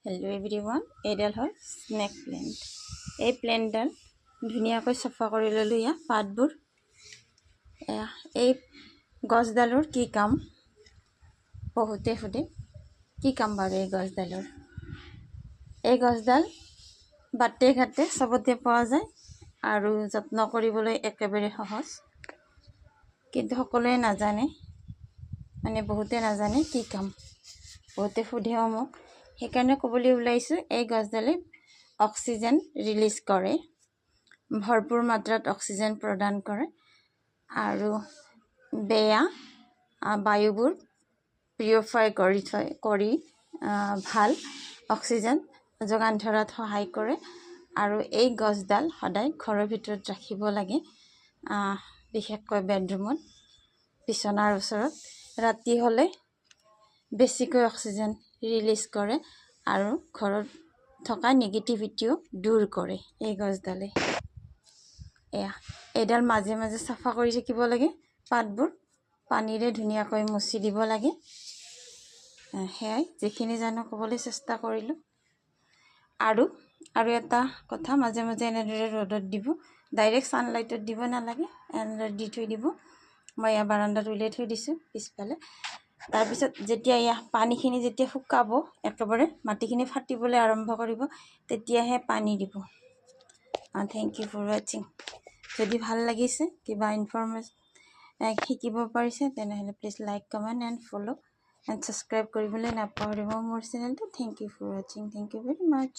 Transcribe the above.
Hello everyone, এইডাল হয় snack plant. এই প্লেণ্টডাল ধুনীয়াকৈ চাফা কৰি ল'লোঁ। ইয়াৰ পাতবোৰ এই গছডালৰ কি কাম বহুতে সোধে, কি কাম বাৰু এই গছডালৰ? এই গছডাল বাটে ঘাটে চবতে পোৱা যায় আৰু যত্ন কৰিবলৈ একেবাৰে সহজ, কিন্তু সকলোৱে নাজানে, বহুতে নাজানে কি কাম। বহুতে সোধেও মোক, সেইকাৰণে ক'বলৈ ওলাইছোঁ। এই গছডালে অক্সিজেন ৰিলিজ কৰে, ভৰপূৰ মাত্ৰাত অক্সিজেন প্ৰদান কৰে আৰু বেয়া বায়ুবোৰ পিউৰিফাই কৰি ভাল অক্সিজেন যোগান ধৰাত সহায় কৰে। আৰু এই গছডাল সদায় ঘৰৰ ভিতৰত ৰাখিব লাগে, বিশেষকৈ বেডৰুমত, বিচনাৰ ওচৰত। ৰাতি হ'লে বেছিকৈ অক্সিজেন ৰিলিজ কৰে আৰু ঘৰত থকা নিগেটিভিটিও দূৰ কৰে এই গছডালে। এইডাল মাজে মাজে চাফা কৰি থাকিব লাগে, পাতবোৰ পানীৰে ধুনীয়াকৈ মুচি দিব লাগে। সেয়াই যিখিনি জানো ক'বলৈ চেষ্টা কৰিলোঁ। আৰু এটা কথা, মাজে মাজে এনেদৰে ৰ'দত দিব, ডাইৰেক্ট ছানলাইটত দিব নালাগে, এনেদৰে দি থৈ দিব। মই ইয়াৰ বাৰান্দাত উলিয়াই থৈ দিছোঁ পিছফালে। তাৰপিছত যেতিয়া পানীখিনি যেতিয়া শুকাব, একেবাৰে মাটিখিনি ফাটিবলৈ আৰম্ভ কৰিব, তেতিয়াহে পানী দিব। থেংক ইউ ফৰ ৱাচিং। যদি ভাল লাগিছে, কিবা ইনফৰমেশ্যন শিকিব পাৰিছে, তেনেহ'লে please like, comment and follow' and subscribe কৰিবলৈ নাপাহৰিব মোৰ চেনেলটো। থেংক ইউ ফৰ ৱাচিং। Thank you very much.